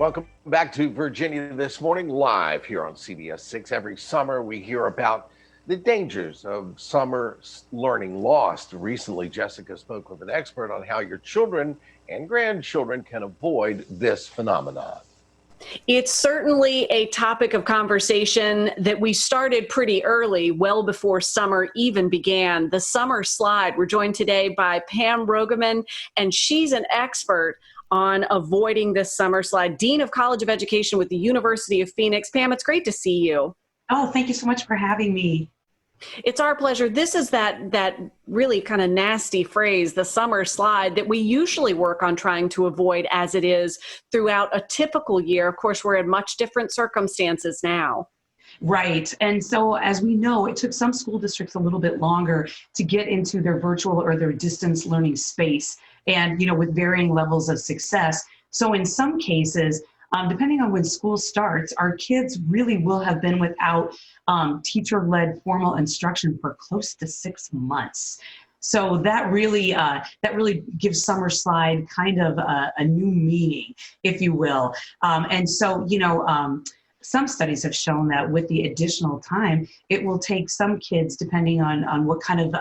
Welcome back to Virginia This Morning, live here on CBS 6. Every summer, we hear about the dangers of summer learning lost. Recently, Jessica spoke with an expert on how your children and grandchildren can avoid this phenomenon. It's certainly a topic of conversation that we started pretty early, well before summer even began. The summer slide. We're joined today by Pam Roggeman, and she's an expert on avoiding this summer slide, Dean of College of Education with the University of Phoenix. Pam, it's great to see you. Oh, thank you so much for having me. It's our pleasure. This is that really kind of nasty phrase, the summer slide, that we usually work on trying to avoid as it is throughout a typical year. Of course, we're in much different circumstances now. Right. And so as we know, it took some school districts a little bit longer to get into their virtual or their distance learning space, and, with varying levels of success. So in some cases, depending on when school starts, our kids really will have been without teacher-led formal instruction for close to 6 months. So that really gives summer slide kind of a new meaning, if you will. Some studies have shown that with the additional time, it will take some kids, depending on what kind of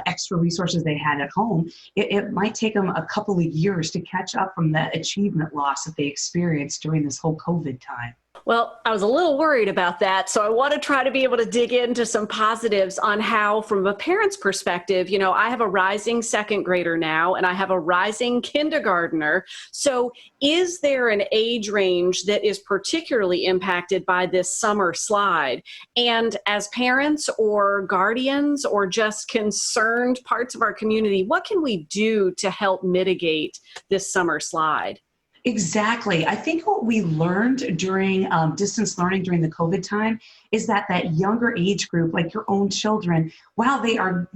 extra resources they had at home, it might take them a couple of years to catch up from that achievement loss that they experienced during this whole COVID time. Well, I was a little worried about that, so I want to try to be able to dig into some positives on how, from a parent's perspective, I have a rising second grader now, and I have a rising kindergartner. So is there an age range that is particularly impacted by this summer slide? And as parents or guardians or just concerned parts of our community, what can we do to help mitigate this summer slide? Exactly. I think what we learned during distance learning during the COVID time is that younger age group, like your own children, while they are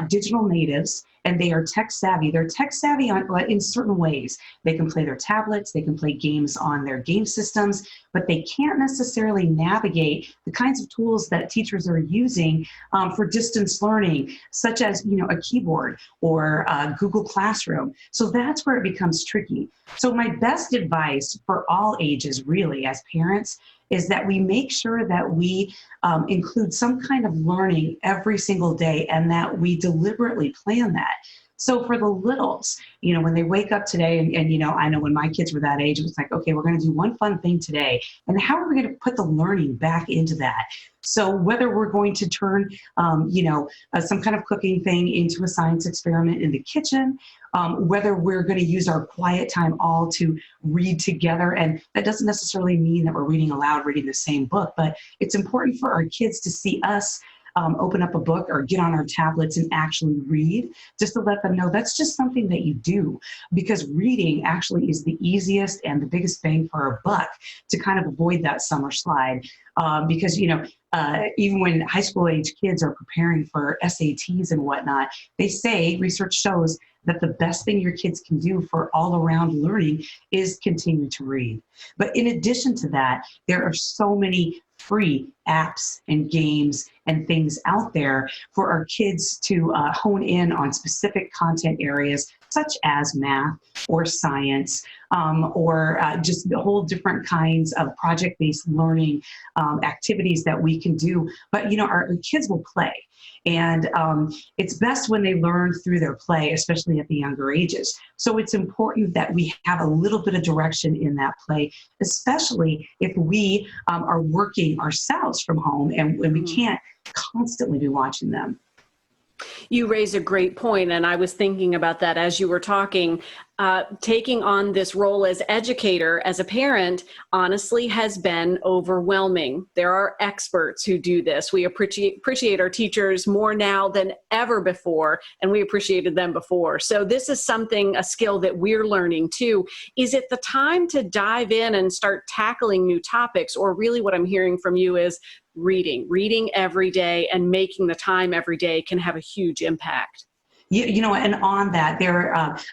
digital natives and they are tech savvy, they're tech savvy in certain ways. They can play their tablets, they can play games on their game systems, but they can't necessarily navigate the kinds of tools that teachers are using for distance learning, such as a keyboard or Google Classroom. So that's where it becomes tricky. So my best advice for all ages, really, as parents, is that we make sure that we include some kind of learning every single day, and that we deliberately plan that. So for the littles, when they wake up today, and I know when my kids were that age, it was like, okay, we're going to do one fun thing today. And how are we going to put the learning back into that? So whether we're going to turn, some kind of cooking thing into a science experiment in the kitchen, whether we're going to use our quiet time all to read together. And that doesn't necessarily mean that we're reading aloud, reading the same book, but it's important for our kids to see us open up a book or get on our tablets and actually read, just to let them know that's just something that you do, because reading actually is the easiest and the biggest bang for our buck to kind of avoid that summer slide. Because, even when high school age kids are preparing for SATs and whatnot, they say, research shows that the best thing your kids can do for all around learning is continue to read. But in addition to that, there are so many free apps and games and things out there for our kids to hone in on specific content areas, such as math or science, or just whole different kinds of project-based learning activities that we can do. But, our kids will play. And it's best when they learn through their play, especially at the younger ages. So it's important that we have a little bit of direction in that play, especially if we are working ourselves from home and we can't constantly be watching them. You raise a great point, and I was thinking about that as you were talking. Taking on this role as educator, as a parent, honestly has been overwhelming. There are experts who do this. We appreciate our teachers more now than ever before, and we appreciated them before. So this is a skill that we're learning too. Is it the time to dive in and start tackling new topics, or really what I'm hearing from you is reading every day and making the time every day can have a huge impact? And on that,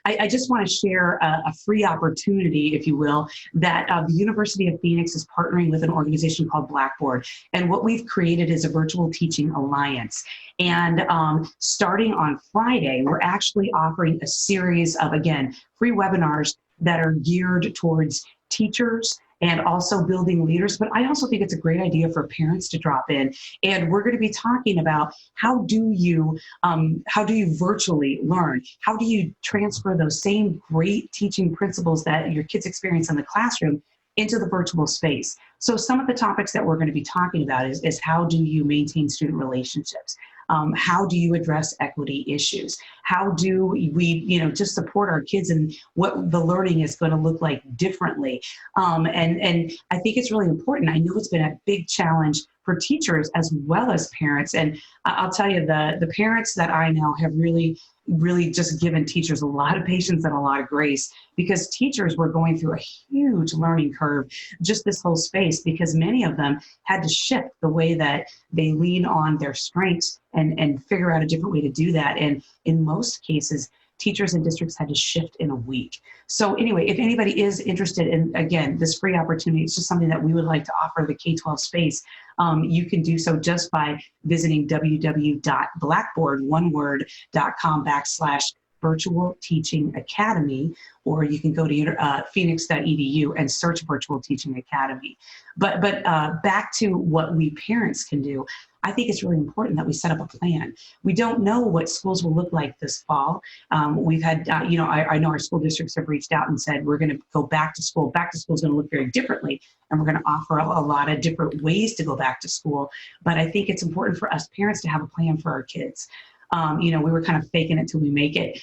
I just want to share a free opportunity, if you will, that the University of Phoenix is partnering with an organization called Blackboard. And what we've created is a virtual teaching alliance. And starting on Friday, we're actually offering a series of, again, free webinars that are geared towards teachers and also building leaders. But I also think it's a great idea for parents to drop in. And we're going to be talking about how do you virtually learn? How do you transfer those same great teaching principles that your kids experience in the classroom into the virtual space? So some of the topics that we're going to be talking about is how do you maintain student relationships? How do you address equity issues? How do we, just support our kids and what the learning is going to look like differently? And I think it's really important. I know it's been a big challenge for teachers as well as parents. And I'll tell you, the parents that I know have really just given teachers a lot of patience and a lot of grace, because teachers were going through a huge learning curve, just this whole space, because many of them had to shift the way that they lean on their strengths and figure out a different way to do that. And in most cases, teachers and districts had to shift in a week. So anyway, if anybody is interested in, again, this free opportunity, it's just something that we would like to offer the K-12 space. You can do so just by visiting www.blackboard.com/virtual teaching academy, or you can go to phoenix.edu and search virtual teaching academy. But back to what we parents can do. I think it's really important that we set up a plan. We don't know what schools will look like this fall. We've had, I know our school districts have reached out and said, we're going to go back to school. Back to school is going to look very differently, and we're going to offer a lot of different ways to go back to school. But I think it's important for us parents to have a plan for our kids. We were kind of faking it till we make it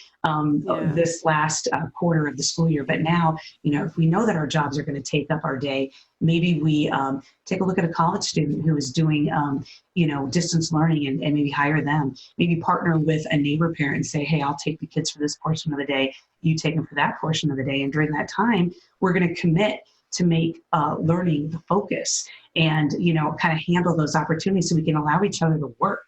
this last quarter of the school year. But now, if we know that our jobs are going to take up our day, maybe we take a look at a college student who is doing, distance learning and maybe hire them. Maybe partner with a neighbor parent and say, hey, I'll take the kids for this portion of the day. You take them for that portion of the day. And during that time, we're going to commit to make learning the focus and, kind of handle those opportunities so we can allow each other to work.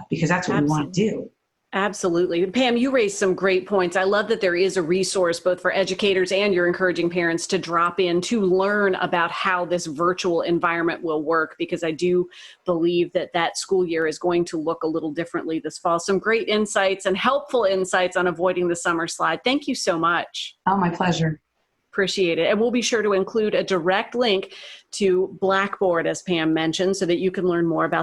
Because that's what we want to do. Absolutely. Pam, you raised some great points. I love that there is a resource both for educators and you're encouraging parents to drop in to learn about how this virtual environment will work, because I do believe that school year is going to look a little differently this fall. Some great insights and helpful insights on avoiding the summer slide. Thank you so much. Oh, my pleasure. Appreciate it. And we'll be sure to include a direct link to Blackboard, as Pam mentioned, so that you can learn more about